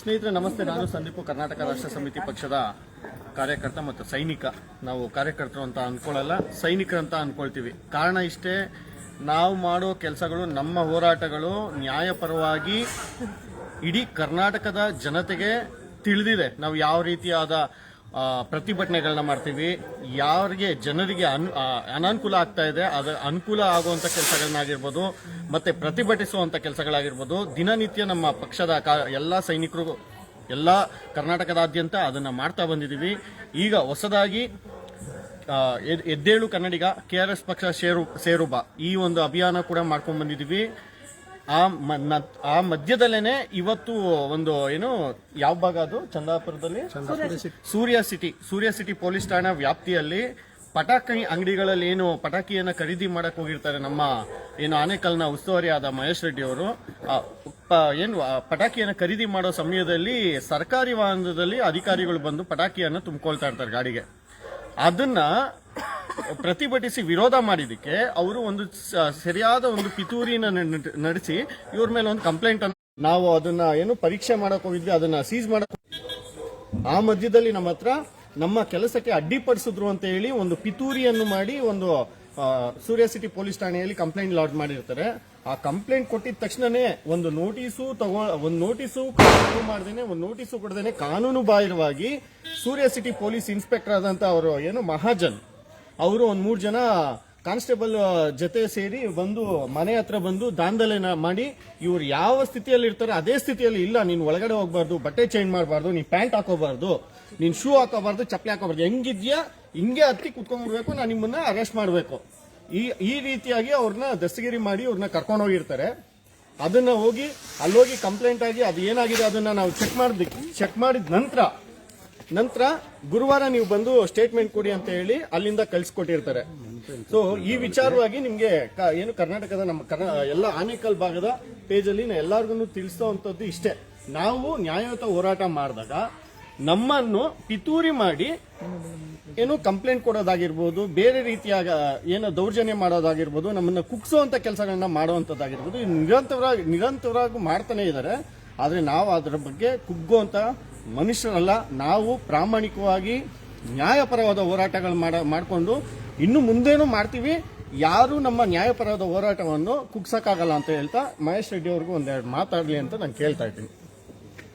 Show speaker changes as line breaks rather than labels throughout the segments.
ಸ್ನೇಹಿತರೆ ನಮಸ್ತೆ. ನಾನು ಸಂದೀಪು, ಕರ್ನಾಟಕ ರಾಷ್ಟ್ರ ಸಮಿತಿ ಪಕ್ಷದ ಕಾರ್ಯಕರ್ತ ಮತ್ತು ಸೈನಿಕ. ನಾವು ಕಾರ್ಯಕರ್ತರು ಅಂತ ಅನ್ಕೊಳ್ಳಲ್ಲ, ಸೈನಿಕರಂತ ಅನ್ಕೊಳ್ತೀವಿ. ಕಾರಣ ಇಷ್ಟೇ, ನಾವು ಮಾಡೋ ಕೆಲಸಗಳು, ನಮ್ಮ ಹೋರಾಟಗಳು ನ್ಯಾಯಪರವಾಗಿ ಇಡೀ ಕರ್ನಾಟಕದ ಜನತೆಗೆ ತಿಳಿದಿದೆ. ನಾವು ಯಾವ ರೀತಿಯಾದ ಪ್ರತಿಭಟನೆಗಳನ್ನ ಮಾಡ್ತೀವಿ, ಯಾರಿಗೆ ಜನರಿಗೆ ಅನಾನುಕೂಲ ಆಗ್ತಾ ಇದೆ ಅದು ಅನುಕೂಲ ಆಗುವಂಥ ಕೆಲಸಗಳನ್ನಾಗಿರ್ಬೋದು, ಮತ್ತೆ ಪ್ರತಿಭಟಿಸುವಂಥ ಕೆಲಸಗಳಾಗಿರ್ಬೋದು, ದಿನನಿತ್ಯ ನಮ್ಮ ಪಕ್ಷದ ಎಲ್ಲ ಸೈನಿಕರು ಎಲ್ಲ ಕರ್ನಾಟಕದಾದ್ಯಂತ ಅದನ್ನು ಮಾಡ್ತಾ ಬಂದಿದ್ದೀವಿ. ಈಗ ಹೊಸದಾಗಿ ಎದ್ದೇಳು ಕನ್ನಡಿಗ, KRS ಪಕ್ಷ ಸೇರುಬ ಈ ಒಂದು ಅಭಿಯಾನ ಕೂಡ ಮಾಡ್ಕೊಂಡು ಬಂದಿದ್ದೀವಿ. ಆ ಮಧ್ಯದಲ್ಲೇನೆ ಇವತ್ತು ಒಂದು ಯಾವ ಭಾಗ ಅದು ಚಂದಾಪುರದಲ್ಲಿ ಸೂರ್ಯ ಸಿಟಿ ಪೊಲೀಸ್ ಠಾಣಾ ವ್ಯಾಪ್ತಿಯಲ್ಲಿ ಪಟಾಕಿ ಅಂಗಡಿಗಳಲ್ಲಿ ಪಟಾಕಿಯನ್ನ ಖರೀದಿ ಮಾಡಕ್ ಹೋಗಿರ್ತಾರೆ ನಮ್ಮ ಆನೇಕಲ್ನ ಉಸ್ತುವಾರಿ ಆದ ಮಹೇಶ್ ರೆಡ್ಡಿ ಅವರು. ಪಟಾಕಿಯನ್ನ ಖರೀದಿ ಮಾಡೋ ಸಮಯದಲ್ಲಿ ಸರ್ಕಾರಿ ವಾಹನದಲ್ಲಿ ಅಧಿಕಾರಿಗಳು ಬಂದು ಪಟಾಕಿಯನ್ನ ತುಂಬಿಕೊಳ್ತಾ ಇರ್ತಾರೆ ಗಾಡಿಗೆ. ಅದನ್ನ ಪ್ರತಿಭಟಿಸಿ ವಿರೋಧ ಮಾಡಿದಕ್ಕೆ ಅವರು ಒಂದು ಸರಿಯಾದ ಒಂದು ಪಿತೂರಿನ ನಡೆಸಿ ಇವ್ರ ಮೇಲೆ ಒಂದು ಕಂಪ್ಲೇಂಟ್ ನಾವು ಅದನ್ನ ಪರೀಕ್ಷೆ ಮಾಡಕ್ ಹೋಗಿದ್ವಿ, ಅದನ್ನ ಸೀಸ್ ಮಾಡಕ್. ಆ ಮಧ್ಯದಲ್ಲಿ ನಮ್ಮ ಹತ್ರ ನಮ್ಮ ಕೆಲಸಕ್ಕೆ ಅಡ್ಡಿಪಡಿಸಿದ್ರು ಅಂತ ಹೇಳಿ ಒಂದು ಪಿತೂರಿಯನ್ನು ಮಾಡಿ ಒಂದು ಸೂರ್ಯ ಸಿಟಿ ಪೊಲೀಸ್ ಠಾಣೆಯಲ್ಲಿ ಕಂಪ್ಲೇಂಟ್ ಲಾಡ್ಜ್ ಮಾಡಿರ್ತಾರೆ. ಆ ಕಂಪ್ಲೇಂಟ್ ಕೊಟ್ಟಿದ ತಕ್ಷಣನೇ ಒಂದು ನೋಟಿಸು ಮಾಡ್ದೇನೆ, ಒಂದು ನೋಟಿಸು ಕೊಡದೇನೆ ಕಾನೂನು ಬಾಹಿರವಾಗಿ ಸೂರ್ಯ ಸಿಟಿ ಪೊಲೀಸ್ ಇನ್ಸ್ಪೆಕ್ಟರ್ ಆದಂತ ಅವರು ಮಹಾಜನ್ ಅವರು ಒಂದ್ 3 ಜನ ಕಾನ್ಸ್ಟೇಬಲ್ ಜೊತೆ ಸೇರಿ ಬಂದು ಮನೆ ಹತ್ರ ಬಂದು ದಾಂಧಲೆನ ಮಾಡಿ, ಇವ್ರು ಯಾವ ಸ್ಥಿತಿಯಲ್ಲಿ ಇರ್ತಾರೆ ಅದೇ ಸ್ಥಿತಿಯಲ್ಲಿ ಇಲ್ಲ, ನೀನ್ ಒಳಗಡೆ ಹೋಗ್ಬಾರ್ದು, ಬಟ್ಟೆ ಚೇಂಜ್ ಮಾಡಬಾರ್ದು, ನೀನ್ ಪ್ಯಾಂಟ್ ಹಾಕೋಬಾರ್ದು, ನೀನ್ ಶೂ ಹಾಕೋಬಾರ್ದು, ಚಪ್ಪಲಿ ಹಾಕೋಬಾರ್ದು, ಹೆಂಗಿದ್ಯಾ ಹಿಂಗೆ ಹತ್ತಿ ಕುತ್ಕೊಂಡ್ಬಿಡ್ಬೇಕು, ನಾನು ನಿಮ್ಮನ್ನ ಅರೆಸ್ಟ್ ಮಾಡಬೇಕು, ಈ ರೀತಿಯಾಗಿ ಅವ್ರನ್ನ ದಸ್ತಗಿರಿ ಮಾಡಿ ಅವ್ರನ್ನ ಕರ್ಕೊಂಡು ಹೋಗಿರ್ತಾರೆ. ಅದನ್ನ ಅಲ್ಲೋಗಿ ಕಂಪ್ಲೇಂಟ್ ಆಗಿ ಅದು ಏನಾಗಿದೆ ಅದನ್ನ ನಾವು ಚೆಕ್ ಮಾಡಿದ ನಂತರ ಗುರುವಾರ ನೀವು ಬಂದು ಸ್ಟೇಟ್ಮೆಂಟ್ ಕೊಡಿ ಅಂತ ಹೇಳಿ ಅಲ್ಲಿಂದ ಕಳ್ಸಿಕೊಟ್ಟಿರ್ತಾರೆ. ಸೊ ಈ ವಿಚಾರವಾಗಿ ನಿಮ್ಗೆ ಕರ್ನಾಟಕದ ನಮ್ಮ ಎಲ್ಲ ಆನೇಕಲ್ ಭಾಗದ ಪೇಜಲ್ಲಿ ಎಲ್ಲಾರ್ಗು ತಿಳಿಸುವಂತದ್ದು ಇಷ್ಟೇ. ನಾವು ನ್ಯಾಯಯುತ ಹೋರಾಟ ಮಾಡಿದಾಗ ನಮ್ಮನ್ನು ಪಿತೂರಿ ಮಾಡಿ ಕಂಪ್ಲೇಂಟ್ ಕೊಡೋದಾಗಿರ್ಬೋದು, ಬೇರೆ ರೀತಿಯಾಗ ದೌರ್ಜನ್ಯ ಮಾಡೋದಾಗಿರ್ಬೋದು, ನಮ್ಮನ್ನ ಕುಗ್ಸುವಂತ ಕೆಲಸಗಳನ್ನ ಮಾಡುವಂತದ್ದಾಗಿರ್ಬೋದು, ನಿರಂತರವಾಗಿ ಮಾಡ್ತಾನೆ ಇದ್ದಾರೆ. ಆದ್ರೆ ನಾವು ಅದರ ಬಗ್ಗೆ ಕುಗ್ಗುವಂತ ಮನುಷ್ಯರಲ್ಲ. ನಾವು ಪ್ರಾಮಾಣಿಕವಾಗಿ ನ್ಯಾಯಪರವಾದ ಹೋರಾಟಗಳು ಮಾಡಿಕೊಂಡು ಇನ್ನು ಮುಂದೇನು ಮಾಡ್ತೀವಿ. ಯಾರು ನಮ್ಮ ನ್ಯಾಯಪರವಾದ ಹೋರಾಟವನ್ನು ಕುಗ್ಸಕ್ಕಾಗಲ್ಲ ಅಂತ ಹೇಳ್ತಾ ಮಹೇಶ್ ರೆಡ್ಡಿ ಅವ್ರಿಗೂ ಒಂದೆರಡು ಮಾತಾಡ್ಲಿ ಅಂತ ನಾನು ಕೇಳ್ತಾ ಇದ್ದೀನಿ.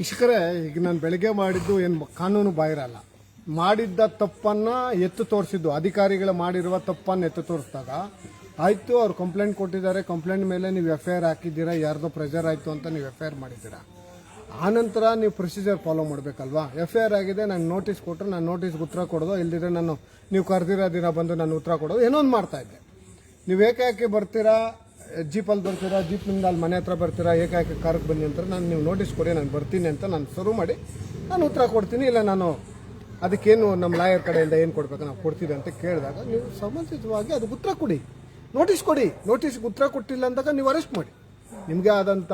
ಇಷ್ಟಕರೇ, ಈಗ ನಾನು ಬೆಳಗ್ಗೆ ಮಾಡಿದ್ದು ಏನು ಕಾನೂನು ಬಾಹಿರಲ್ಲ. ಮಾಡಿದ್ದ ತಪ್ಪನ್ನ ಎತ್ತು ತೋರಿಸಿದ್ದು, ಅಧಿಕಾರಿಗಳು ಮಾಡಿರುವ ತಪ್ಪನ್ನು ಎತ್ತು ತೋರಿಸಿದಾಗ ಆಯ್ತು, ಅವ್ರು ಕಂಪ್ಲೇಂಟ್ ಕೊಟ್ಟಿದ್ದಾರೆ, ಕಂಪ್ಲೇಂಟ್ ಮೇಲೆ ನೀವು FIR ಹಾಕಿದ್ದೀರಾ, ಯಾರ್ದೋ ಪ್ರೆಷರ್ ಆಯ್ತು ಅಂತ ನೀವು FIR ಮಾಡಿದ್ದೀರಾ. ಆನಂತರ ನೀವು ಪ್ರೊಸೀಜರ್ ಫಾಲೋ ಮಾಡಬೇಕಲ್ವಾ. FIR ಆಗಿದೆ, ನಾನು ನೋಟಿಸ್ ಕೊಟ್ಟರೆ ನಾನು ನೋಟಿಸ್ಗೆ ಉತ್ತರ ಕೊಡೋದು, ಇಲ್ದಿದ್ರೆ ನೀವು ಕರೆದಿರೋ ದಿನ ಬಂದು ನಾನು ಉತ್ತರ ಕೊಡೋದು, ಏನೋ ಒಂದು ಮಾಡ್ತಾ ಇದ್ದೆ. ನೀವು ಏಕಾಏಕಿ ಬರ್ತೀರಾ, ಜೀಪಲ್ಲಿ ಬರ್ತೀರಾ, ಜೀಪ್ನಿಂದ ಅಲ್ಲಿ ಮನೆ ಹತ್ರ ಬರ್ತೀರಾ, ಏಕಾಏಕಿ ಕಾರ್ಗೆ ಬನ್ನಿ ಅಂತ ನೀವು ನೋಟಿಸ್ ಕೊಡಿ, ನಾನು ಬರ್ತೀನಿ ಅಂತ ನಾನು ಶುರು ಮಾಡಿ ನಾನು ಉತ್ತರ ಕೊಡ್ತೀನಿ, ಇಲ್ಲ ನಾನು ಅದಕ್ಕೇನು ನಮ್ಮ ಲಾಯರ್ ಕಡೆಯಿಂದ ಏನು ಕೊಡಬೇಕು ನಾವು ಕೊಡ್ತೀವಿ ಅಂತ ಕೇಳಿದಾಗ ನೀವು ಸಮಂಜಸವಾಗಿ ಅದಕ್ಕೆ ಉತ್ತರ ಕೊಡಿ, ನೋಟಿಸ್ ಕೊಡಿ. ನೋಟಿಸ್ಗೆ ಉತ್ತರ ಕೊಟ್ಟಿಲ್ಲ ಅಂದಾಗ ನೀವು ಅರೆಸ್ಟ್ ಮಾಡಿ. ನಿಮಗೆ ಆದಂಥ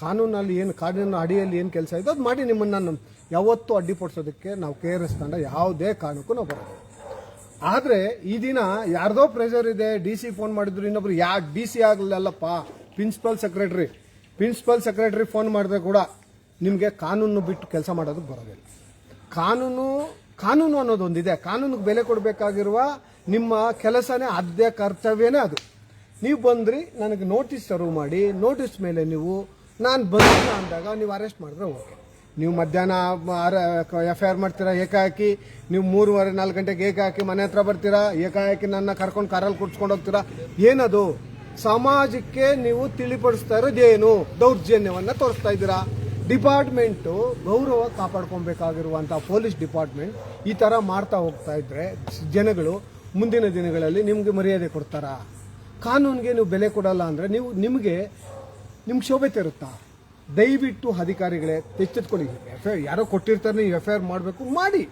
ಕಾನೂನಲ್ಲಿ ಕಾನೂನು ಅಡಿಯಲ್ಲಿ ಏನು ಕೆಲಸ ಇದೆ ಅದು ಮಾಡಿ. ನಿಮ್ಮನ್ನು ಯಾವತ್ತೂ ಅಡ್ಡಿಪಡಿಸೋದಕ್ಕೆ ನಾವು KRS ತಂಡ ಯಾವುದೇ ಕಾರಣಕ್ಕೂ ನಾವು ಬರೋದು. ಆದರೆ ಈ ದಿನ ಯಾರ್ದೋ ಪ್ರೆಷರ್ ಇದೆ, DC ಫೋನ್ ಮಾಡಿದ್ರು, ಇನ್ನೊಬ್ರು DC ಆಗಲಿಲ್ಲಪ್ಪ, ಪ್ರಿನ್ಸಿಪಲ್ ಸೆಕ್ರೆಟರಿ ಫೋನ್ ಮಾಡಿದ್ರೆ ಕೂಡ ನಿಮಗೆ ಕಾನೂನು ಬಿಟ್ಟು ಕೆಲಸ ಮಾಡೋದಕ್ಕೆ ಬರೋದಿಲ್ಲ. ಕಾನೂನು ಅನ್ನೋದೊಂದಿದೆ. ಕಾನೂನಿಗೆ ಬೆಲೆ ಕೊಡಬೇಕಾಗಿರುವ ನಿಮ್ಮ ಕೆಲಸನೇ ಆದ್ಯ ಕರ್ತವ್ಯನೇ ಅದು. ನೀವು ಬಂದ್ರಿ, ನನಗೆ ನೋಟಿಸ್ ಸರ್ವ್ ಮಾಡಿ, ನೋಟಿಸ್ ಮೇಲೆ ನೀವು ನಾನು ಬಂದಿಲ್ಲ ಅಂದಾಗ ನೀವು ಅರೆಸ್ಟ್ ಮಾಡಿದ್ರೆ ಓಕೆ. ನೀವು ಮಧ್ಯಾಹ್ನ FIR ಮಾಡ್ತೀರಾ, ಏಕಾಏಕಿ ನೀವು 3:30-4 ಗಂಟೆಗೆ ಏಕಾಏಕಿ ಮನೆ ಹತ್ರ ಬರ್ತೀರಾ, ಏಕಾಏಕಿ ನನ್ನ ಕರ್ಕೊಂಡು ಕಾರಲ್ಲಿ ಕುಡ್ಸ್ಕೊಂಡು ಹೋಗ್ತೀರಾ. ಏನದು? ಸಮಾಜಕ್ಕೆ ನೀವು ತಿಳಿಪಡಿಸ್ತಾ ಇರೋದೇನು? ದೌರ್ಜನ್ಯವನ್ನ ತೋರಿಸ್ತಾ ಇದ್ದೀರಾ. ಡಿಪಾರ್ಟ್ಮೆಂಟು ಗೌರವ ಕಾಪಾಡ್ಕೊಬೇಕಾಗಿರುವಂಥ ಪೊಲೀಸ್ ಡಿಪಾರ್ಟ್ಮೆಂಟ್ ಈ ಥರ ಮಾಡ್ತಾ ಹೋಗ್ತಾ ಇದ್ರೆ ಜನಗಳು ಮುಂದಿನ ದಿನಗಳಲ್ಲಿ ನಿಮಗೆ ಮರ್ಯಾದೆ ಕೊಡ್ತಾರಾ? ಕಾನೂನಿಗೆ ನೀವು ಬೆಲೆ ಕೊಡಲ್ಲ ಅಂದರೆ ನಿಮಗೆ ಶೋಭೆ ಇರುತ್ತಾ? ದಯವಿಟ್ಟು ಅಧಿಕಾರಿಗಳೇ ಎಚ್ಚೆತ್ಕೊಳ್ಳಿ. ಯಾರೋ ಕೊಟ್ಟಿರ್ತಾರೆ, ನೀವು FIR ಮಾಡಬೇಕು, ಮಾಡಿ.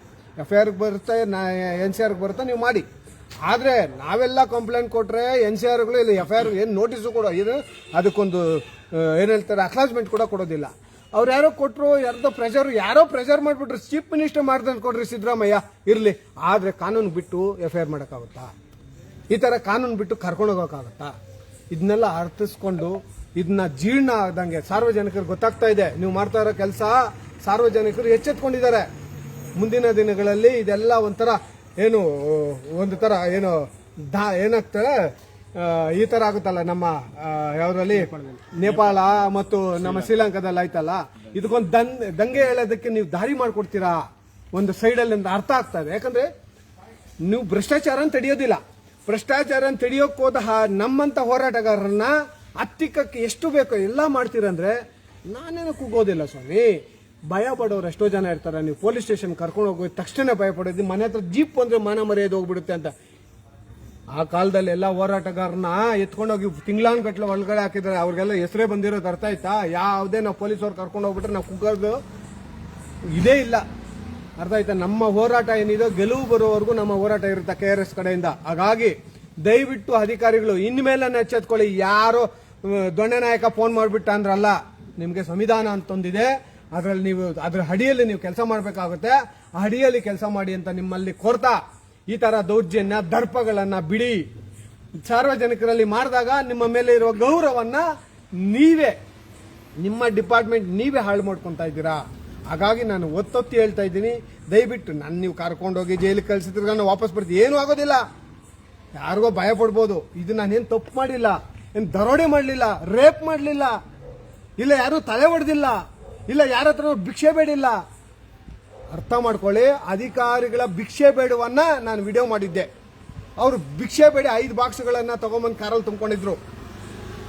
FIR ಬರುತ್ತೆ, NCRಗೆ ಬರುತ್ತೆ, ನೀವು ಮಾಡಿ. ಆದರೆ ನಾವೆಲ್ಲ ಕಂಪ್ಲೇಂಟ್ ಕೊಟ್ಟರೆ NCRಗಳು ಇಲ್ಲಿ FIR ಏನು ನೋಟಿಸು ಕೊಡೋ ಅದಕ್ಕೊಂದು ಏನು ಹೇಳ್ತಾರೆ ಅಕ್ನಾಲೇಜ್ಮೆಂಟ್ ಕೂಡ ಕೊಡೋದಿಲ್ಲ. ಅವ್ರು ಯಾರೋ ಕೊಟ್ಟರು, ಯಾರೋ ಪ್ರೆಷರ್ ಮಾಡಿಬಿಟ್ರು, ಚೀಫ್ ಮಿನಿಸ್ಟರ್ ಮಾಡ್ದಂತ ಕೊಡ್ರಿ ಸಿದ್ದರಾಮಯ್ಯ, ಇರಲಿ. ಆದರೆ ಕಾನೂನು ಬಿಟ್ಟು FIR ಮಾಡೋಕ್ಕಾಗುತ್ತಾ? ಈ ಥರ ಕಾನೂನು ಬಿಟ್ಟು ಕರ್ಕೊಂಡು ಹೋಗೋಕ್ಕಾಗತ್ತಾ? ಇದನ್ನೆಲ್ಲ ಅರ್ಥಿಸ್ಕೊಂಡು ಇದನ್ನ ಜೀರ್ಣ ಆದಂಗೆ ಸಾರ್ವಜನಿಕರಿಗೆ ಗೊತ್ತಾಗ್ತಾ ಇದೆ. ನೀವು ಮಾಡ್ತಾ ಇರೋ ಕೆಲಸ ಸಾರ್ವಜನಿಕರು ಎಚ್ಚೆತ್ಕೊಂಡಿದ್ದಾರೆ. ಮುಂದಿನ ದಿನಗಳಲ್ಲಿ ಇದೆಲ್ಲ ಒಂಥರ ಏನು ಒಂದು ಥರ ಏನು ಏನಾಗ್ತಾರೆ ಈ ಥರ ಆಗುತ್ತಲ್ಲ ನಮ್ಮ ಯಾವುದ್ರಲ್ಲಿ ನೇಪಾಳ ಮತ್ತು ನಮ್ಮ ಶ್ರೀಲಂಕಾದಲ್ಲಿ ಆಯ್ತಲ್ಲ, ಇದಕ್ಕೊಂದು ದಂಗೆ ಹೇಳೋದಕ್ಕೆ ನೀವು ದಾರಿ ಮಾಡಿಕೊಡ್ತೀರಾ ಒಂದು ಸೈಡಲ್ಲಿ ಅಂತ ಅರ್ಥ ಆಗ್ತದೆ. ಯಾಕಂದ್ರೆ ನೀವು ಭ್ರಷ್ಟಾಚಾರ ತಡೆಯೋದಿಲ್ಲ. ಭ್ರಷ್ಟಾಚಾರ ತಡೆಯೋಕೆ ಹೋದ ನಮ್ಮಂತ ಹೋರಾಟಗಾರರನ್ನ ಹತ್ತಿಕ್ಕಕ್ಕೆ ಎಷ್ಟು ಬೇಕೋ ಎಲ್ಲ ಮಾಡ್ತೀರಂದ್ರೆ ನಾನೇನು ಕೂಗೋದಿಲ್ಲ ಸ್ವಾಮಿ. ಭಯ ಪಡೋರು ಎಷ್ಟೋ ಜನ ಇರ್ತಾರೆ. ನೀವು ಪೊಲೀಸ್ ಸ್ಟೇಷನ್ ಕರ್ಕೊಂಡು ಹೋಗಿ ತಕ್ಷಣ ಭಯ ಪಡೋದು, ಮನೆ ಹತ್ರ ಜೀಪ್ ಬಂದ್ರೆ ಮಾನ ಮರ್ಯಾದೆ ಹೋಗ್ಬಿಡುತ್ತೆ ಅಂತ. ಆ ಕಾಲದಲ್ಲಿ ಎಲ್ಲ ಹೋರಾಟಗಾರನ ಎತ್ಕೊಂಡೋಗಿ ತಿಂಗಳಾನ್ಗಟ್ಲೆ ಒಳಗಡೆ ಹಾಕಿದ್ದಾರೆ. ಅವ್ರಿಗೆಲ್ಲ ಹೆಸರೇ ಬಂದಿರೋದು ಅರ್ಥ ಆಯ್ತಾ? ಯಾವುದೇ ನಾವು ಪೊಲೀಸವ್ರು ಕರ್ಕೊಂಡು ಹೋಗ್ಬಿಟ್ರೆ ನಾವು ಕುಗ್ಗೋದು ಇದೇ ಇಲ್ಲ. ಅರ್ಥ ಆಯ್ತಾ? ನಮ್ಮ ಹೋರಾಟ ಏನಿದೆ ಗೆಲುವು ಬರೋವರೆಗೂ ನಮ್ಮ ಹೋರಾಟ ಇರುತ್ತೆ KRS ಕಡೆಯಿಂದ. ಹಾಗಾಗಿ ದಯವಿಟ್ಟು ಅಧಿಕಾರಿಗಳು ಇನ್ಮೇಲೆ ಎಚ್ಚೆತ್ಕೊಳ್ಳಿ. ಯಾರೋ ದೊಣ್ಣೆ ನಾಯಕ ಫೋನ್ ಮಾಡಿಬಿಟ್ಟ ಅಂದ್ರಲ್ಲ, ನಿಮಗೆ ಸಂವಿಧಾನ ಅಂತೊಂದಿದೆ, ಅದರಲ್ಲಿ ನೀವು ಅದ್ರ ಅಡಿಯಲ್ಲಿ ನೀವು ಕೆಲಸ ಮಾಡಬೇಕಾಗುತ್ತೆ. ಆ ಅಡಿಯಲ್ಲಿ ಕೆಲಸ ಮಾಡಿ ಅಂತ ನಿಮ್ಮಲ್ಲಿ ಕೋರ್ತಾ ಈ ತರ ದೌರ್ಜನ್ಯ ದರ್ಪಗಳನ್ನ ಬಿಡಿ. ಸಾರ್ವಜನಿಕರಲ್ಲಿ ಮಾಡಿದಾಗ ನಿಮ್ಮ ಮೇಲೆ ಇರುವ ಗೌರವನ್ನ ನೀವೇ ನಿಮ್ಮ ಡಿಪಾರ್ಟ್ಮೆಂಟ್ ನೀವೇ ಹಾಳು ಮಾಡ್ಕೊಂತ ಇದ್ದೀರಾ. ಹಾಗಾಗಿ ನಾನು ಒತ್ತೊತ್ತಿ ಹೇಳ್ತಾ ಇದ್ದೀನಿ, ದಯವಿಟ್ಟು ನನ್ನ ನೀವು ಕರ್ಕೊಂಡೋಗಿ ಜೈಲಿಗೆ ಕಳಿಸಿದ್ರೆ ನಾನು ವಾಪಸ್ ಬರ್ತೀನಿ, ಏನೂ ಆಗೋದಿಲ್ಲ. ಯಾರಿಗೋ ಭಯ ಪಡ್ಬೋದು. ಇದು ನಾನೇನು ತಪ್ಪು ಮಾಡಿಲ್ಲ, ಏನು ದರೋಡೆ ಮಾಡಲಿಲ್ಲ, ರೇಪ್ ಮಾಡಲಿಲ್ಲ, ಇಲ್ಲ ಯಾರು ತಲೆ ಹೊಡೆದಿಲ್ಲ, ಇಲ್ಲ ಯಾರ ಹತ್ರ ಭಿಕ್ಷೆ ಬೇಡಿಲ್ಲ. ಅರ್ಥ ಮಾಡ್ಕೊಳ್ಳಿ, ಅಧಿಕಾರಿಗಳ ಭಿಕ್ಷೆ ಬೇಡವನ್ನ ನಾನು ವಿಡಿಯೋ ಮಾಡಿದ್ದೆ. ಅವರು ಭಿಕ್ಷೆ ಬೇಡಿ 5 ಬಾಕ್ಸ್ಗಳನ್ನ ತಗೊಂಬಂದು ಕಾರಲ್ಲಿ ತುಂಬಿಕೊಂಡಿದ್ರು.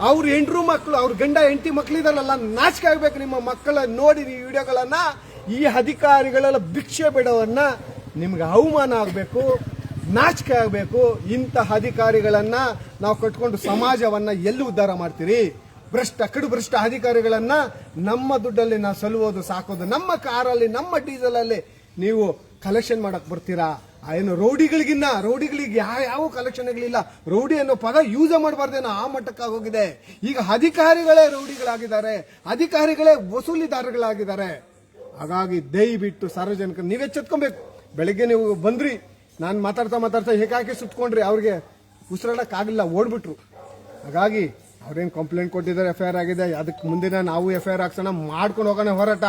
ಅವ್ರ ಹೆಂಡ್ರು ಮಕ್ಕಳು, ಅವ್ರ ಗಂಡ ಹೆಂಡತಿ ಮಕ್ಕಳಿದಾರಲ್ಲ, ನಾಚಿಕೆ ಆಗ್ಬೇಕು ನಿಮ್ಮ ಮಕ್ಕಳ ನೋಡಿ ಈ ವಿಡಿಯೋಗಳನ್ನ. ಈ ಅಧಿಕಾರಿಗಳೆಲ್ಲ ಭಿಕ್ಷೆ ಬೇಡವನ್ನ ನಿಮ್ಗೆ ಅವಮಾನ ಆಗಬೇಕು, ನಾಚಿಕೆ ಆಗಬೇಕು. ಇಂತಹ ಅಧಿಕಾರಿಗಳನ್ನ ನಾವು ಕಟ್ಕೊಂಡು ಸಮಾಜವನ್ನ ಎಲ್ಲಿ ಉದ್ಧಾರ ಮಾಡ್ತೀರಿ? ಕಡು ಭ್ರಷ್ಟ ಅಧಿಕಾರಿಗಳನ್ನ ನಮ್ಮ ದುಡ್ಡಲ್ಲಿ ನಾವು ಸಲುವುದು ಸಾಕೋದು, ನಮ್ಮ ಕಾರಲ್ಲಿ ನಮ್ಮ ಡೀಸೆಲ್ ಅಲ್ಲಿ ನೀವು ಕಲೆಕ್ಷನ್ ಮಾಡಕ್ ಬರ್ತೀರಾ? ಏನು ರೌಡಿಗಳಿಗೆ ಯಾವ ಕಲೆಕ್ಷನ್ಗಳಿಲ್ಲ. ರೌಡಿ ಅನ್ನೋ ಪದ ಯೂಸ್ ಮಾಡಬಾರ್ದೇನೋ ಆ ಮಟ್ಟಕ್ಕೆ ಹೋಗಿದೆ. ಈಗ ಅಧಿಕಾರಿಗಳೇ ರೌಡಿಗಳಾಗಿದ್ದಾರೆ, ಅಧಿಕಾರಿಗಳೇ ವಸೂಲಿದಾರಗಳಾಗಿದ್ದಾರೆ. ಹಾಗಾಗಿ ದಯವಿಟ್ಟು ಸಾರ್ವಜನಿಕರು ನೀವೇ ಎಚ್ಚೆತ್ಕೊಬೇಕು. ಬೆಳಗ್ಗೆ ನೀವು ಬಂದ್ರಿ, ನಾನು ಮಾತಾಡ್ತಾ ಹೇಗಾಕಿ ಸುತ್ಕೊಂಡ್ರಿ, ಅವ್ರಿಗೆ ಉಸಿರಾಡಕ್ಕಾಗಲಿಲ್ಲ, ಓಡ್ಬಿಟ್ರು. ಹಾಗಾಗಿ ಅವ್ರೇನು ಕಂಪ್ಲೇಂಟ್ ಕೊಟ್ಟಿದ್ದಾರೆ, FIR ಆಗಿದೆ. ಅದಕ್ಕೆ ಮುಂದಿನ ನಾವು FIR ಹಾಕ್ಸೋಣ, ಮಾಡ್ಕೊಂಡು ಹೋಗೋಣ ಹೋರಾಟ.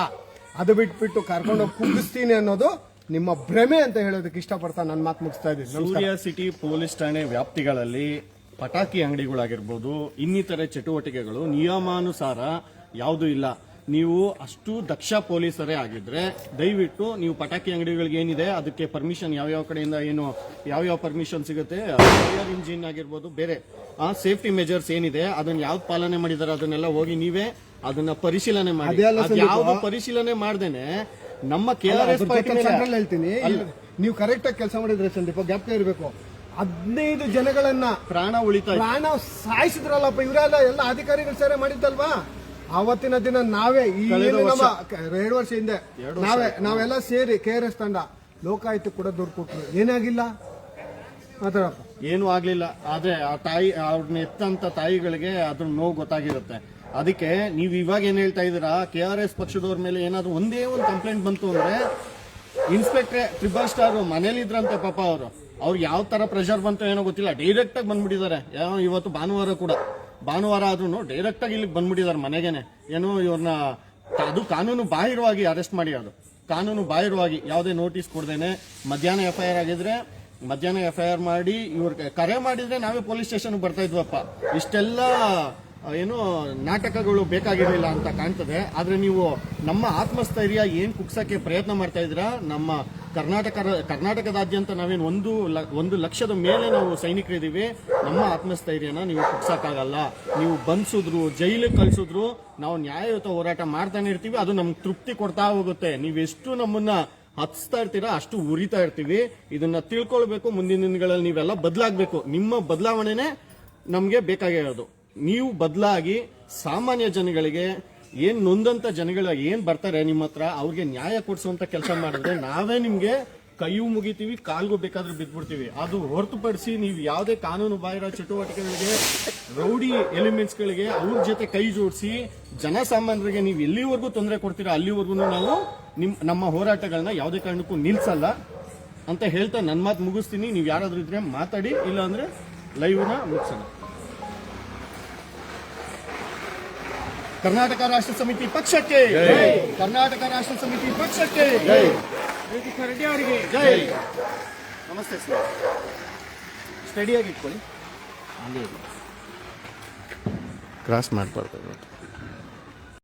ಅದು ಬಿಟ್ಬಿಟ್ಟು ಕರ್ಕೊಂಡೋಗಿ ಕುಗ್ಗಿಸ್ತೀನಿ ಅನ್ನೋದು ನಿಮ್ಮ ಭ್ರಮೆ ಅಂತ ಹೇಳೋದಕ್ಕೆ ಇಷ್ಟಪಡ್ತಾ ನನ್ನ ಮಾತು ಮುಗಿಸ್ತಾ ಇದ್ದೀನಿ.
ಸೂರ್ಯ ಸಿಟಿ ಪೊಲೀಸ್ ಠಾಣೆ ವ್ಯಾಪ್ತಿಗಳಲ್ಲಿ ಪಟಾಕಿ ಅಂಗಡಿಗಳಾಗಿರ್ಬೋದು, ಇನ್ನಿತರೆ ಚಟುವಟಿಕೆಗಳು ನಿಯಮಾನುಸಾರ ಯಾವುದೂ ಇಲ್ಲ. ನೀವು ಅಷ್ಟು ದಕ್ಷ ಪೊಲೀಸರೇ ಆಗಿದ್ರೆ ದಯವಿಟ್ಟು ನೀವು ಪಟಾಕಿ ಅಂಗಡಿಗಳಿಗೆ ಏನಿದೆ ಅದಕ್ಕೆ ಪರ್ಮಿಷನ್ ಯಾವ್ಯಾವ ಕಡೆಯಿಂದ ಏನು ಯಾವ್ಯಾವ ಪರ್ಮಿಷನ್ ಸಿಗುತ್ತೆ, ಫೈರ್ ಇಂಜಿನ್ ಆಗಿರ್ಬೋದು, ಬೇರೆ ಸೇಫ್ಟಿ ಮೆಜರ್ಸ್ ಏನಿದೆ ಅದನ್ನ ಯಾವ್ದು ಪಾಲನೆ ಮಾಡಿದಾರೆ ಅದನ್ನೆಲ್ಲ ಹೋಗಿ ನೀವೇ ಅದನ್ನ ಪರಿಶೀಲನೆ ಮಾಡಿ. ಯಾವ್ದು ಪರಿಶೀಲನೆ ಮಾಡ್ದೇನೆ ನಮ್ಮ KRS
ಹೇಳ್ತೀನಿ, ನೀವು ಕರೆಕ್ಟ್ ಆಗಿ ಕೆಲಸ ಮಾಡಿದ್ರೆ ಸಂದೀಪ ಗ್ಯಾಪ್ ಇರಬೇಕು. 15 ಜನಗಳನ್ನ
ಪ್ರಾಣ
ಸಾಯಿಸಿದ್ರಲ್ಲಪ್ಪ, ಇವರೆಲ್ಲ ಎಲ್ಲ ಅಧಿಕಾರಿಗಳು ಸೇರೆ ಮಾಡಿದ್ದಲ್ವಾ? ಆವತ್ತಿನ ದಿನ ನಾವೇ 2 ವರ್ಷ ಹಿಂದೆ ನಾವೆಲ್ಲ ಸೇರಿ KRS ತಂಡ ಲೋಕಾಯುಕ್ತ ಕೂಡ ದೂರು ಕೊಟ್ರು, ಏನಾಗಿಲ್ಲ ಮಾತಾಡಪ್ಪ,
ಏನು ಆಗ್ಲಿಲ್ಲ. ಆದ್ರೆ ಆ ತಾಯಿ ಅವ್ರನ್ನ ಎತ್ತಂತ ತಾಯಿಗಳಿಗೆ ಅದ್ರ ನೋವು ಗೊತ್ತಾಗಿರುತ್ತೆ. ಅದಕ್ಕೆ ನೀವು ಇವಾಗ ಏನ್ ಹೇಳ್ತಾ ಇದೀರಾ, KRS ಪಕ್ಷದವ್ರ ಮೇಲೆ ಏನಾದ್ರು ಒಂದೇ ಒಂದು ಕಂಪ್ಲೇಂಟ್ ಬಂತು ಅಂದ್ರೆ ಇನ್ಸ್ಪೆಕ್ಟ್ರೆ ಟ್ರಿಬಲ್ ಸ್ಟಾರ್ ಮನೇಲಿ ಇದ್ರಂತೆ ಪಾಪ ಅವ್ರು ಯಾವ ತರ ಪ್ರೆಷರ್ ಬಂತು ಏನೋ ಗೊತ್ತಿಲ್ಲ, ಡೈರೆಕ್ಟ್ ಆಗಿ ಬಂದ್ಬಿಟ್ಟಿದ್ದಾರೆ. ಇವತ್ತು ಭಾನುವಾರ ಆದ್ರೂ ಡೈರೆಕ್ಟ್ ಆಗಿ ಇಲ್ಲಿಗೆ ಬಂದ್ಬಿಟ್ಟಿದ್ದಾರೆ ಮನೆಗೇನೆ. ಏನು ಇವ್ರನ್ನ ಅದು ಕಾನೂನು ಬಾಹಿರವಾಗಿ ಅರೆಸ್ಟ್ ಮಾಡಿ, ಅದು ಕಾನೂನು ಬಾಹಿರವಾಗಿ ಯಾವುದೇ ನೋಟಿಸ್ ಕೊಡ್ದೇನೆ ಮಧ್ಯಾಹ್ನ FIR ಆಗಿದ್ರೆ ಮಧ್ಯಾಹ್ನ FIR ಮಾಡಿ ಇವ್ರಿಗೆ ಕರೆ ಮಾಡಿದ್ರೆ ನಾವೇ ಪೊಲೀಸ್ ಸ್ಟೇಷನ್ ಬರ್ತಾ ಇದ್ವಪ್ಪ. ಇಷ್ಟೆಲ್ಲ ಏನು ನಾಟಕಗಳು ಬೇಕಾಗಿರಲಿಲ್ಲ ಅಂತ ಕಾಣ್ತದೆ. ಆದ್ರೆ ನೀವು ನಮ್ಮ ಆತ್ಮಸ್ಥೈರ್ಯ ಏನ್ ಕುಗ್ಸಕ್ಕೆ ಪ್ರಯತ್ನ ಮಾಡ್ತಾ ಇದ್ದೀರಾ, ನಮ್ಮ ಕರ್ನಾಟಕದಾದ್ಯಂತ ನಾವೇನು 1 ಲಕ್ಷದ ಮೇಲೆ ನಾವು ಸೈನಿಕರಿದ್ದೀವಿ. ನಮ್ಮ ಆತ್ಮಸ್ಥೈರ್ಯನ ನೀವು ಕುಗ್ಸಕ್ಕಾಗಲ್ಲ. ನೀವು ಬಂಧಿಸಿದ್ರು, ಜೈಲಿಗೆ ಕಳ್ಸಿದ್ರು, ನಾವು ನ್ಯಾಯಯುತ ಹೋರಾಟ ಮಾಡ್ತಾನೆ ಇರ್ತೀವಿ. ಅದು ನಮ್ಗೆ ತೃಪ್ತಿ ಕೊಡ್ತಾ ಹೋಗುತ್ತೆ. ನೀವೆಷ್ಟು ನಮ್ಮನ್ನ ಹತ್ಸ್ತಾ ಇರ್ತೀರಾ ಅಷ್ಟು ಉರಿತಾ ಇರ್ತೀವಿ. ಇದನ್ನ ತಿಳ್ಕೊಳ್ಬೇಕು. ಮುಂದಿನ ದಿನಗಳಲ್ಲಿ ನೀವೆಲ್ಲ ಬದಲಾಗಬೇಕು. ನಿಮ್ಮ ಬದಲಾವಣೆನೇ ನಮ್ಗೆ ಬೇಕಾಗಿರೋದು. ನೀವು ಬದಲಾಗಿ ಸಾಮಾನ್ಯ ಜನಗಳಿಗೆ ಏನ್ ನೊಂದಂತ ಜನಗಳು ಏನ್ ಬರ್ತಾರೆ ನಿಮ್ಮ ಹತ್ರ ಅವ್ರಿಗೆ ನ್ಯಾಯ ಕೊಡಿಸುವಂತ ಕೆಲಸ ಮಾಡಿದ್ರೆ ನಾವೇ ನಿಮ್ಗೆ ಕೈಯೂ ಮುಗಿತೀವಿ, ಕಾಲ್ಗೂ ಬೇಕಾದ್ರೂ ಬಿದ್ದ್ಬಿಡ್ತೀವಿ. ಅದು ಹೊರತುಪಡಿಸಿ ನೀವು ಯಾವುದೇ ಕಾನೂನು ಬಾಹಿರ ಚಟುವಟಿಕೆಗಳಿಗೆ, ರೌಡಿ ಎಲಿಮೆಂಟ್ಸ್ ಗಳಿಗೆ ಅವ್ರ ಜೊತೆ ಕೈ ಜೋಡಿಸಿ ಜನಸಾಮಾನ್ಯರಿಗೆ ನೀವು ಎಲ್ಲಿವರೆಗೂ ತೊಂದರೆ ಕೊಡ್ತೀರಾ ಅಲ್ಲಿವರೆಗೂ ನಾವು ನಮ್ಮ ಹೋರಾಟಗಳನ್ನ ಯಾವುದೇ ಕಾರಣಕ್ಕೂ ನಿಲ್ಸಲ್ಲ ಅಂತ ಹೇಳ್ತಾ ನನ್ನ ಮಾತು ಮುಗಿಸ್ತೀನಿ. ನೀವು ಯಾರಾದ್ರೂ ಇದ್ರೆ ಮಾತಾಡಿ, ಇಲ್ಲ ಅಂದ್ರೆ ಲೈವ್ನ ಮುಗಿಸೋಣ. ಕರ್ನಾಟಕ ರಾಷ್ಟ್ರ ಸಮಿತಿ ಪಕ್ಷಕ್ಕೆ ಕರ್ನಾಟಕ ರಾಷ್ಟ್ರ ಸಮಿತಿ ಪಕ್ಷಕ್ಕೆ ರೆಡ್ಡಿ ಅವರಿಗೆ ಜೈ. ನಮಸ್ತೆ ಸರ್. ಸ್ಟಡಿಯಾಗಿ ಇಟ್ಕೊಳ್ಳಿ, ಕ್ರಾಸ್ ಮಾಡಬಾರ್ದು.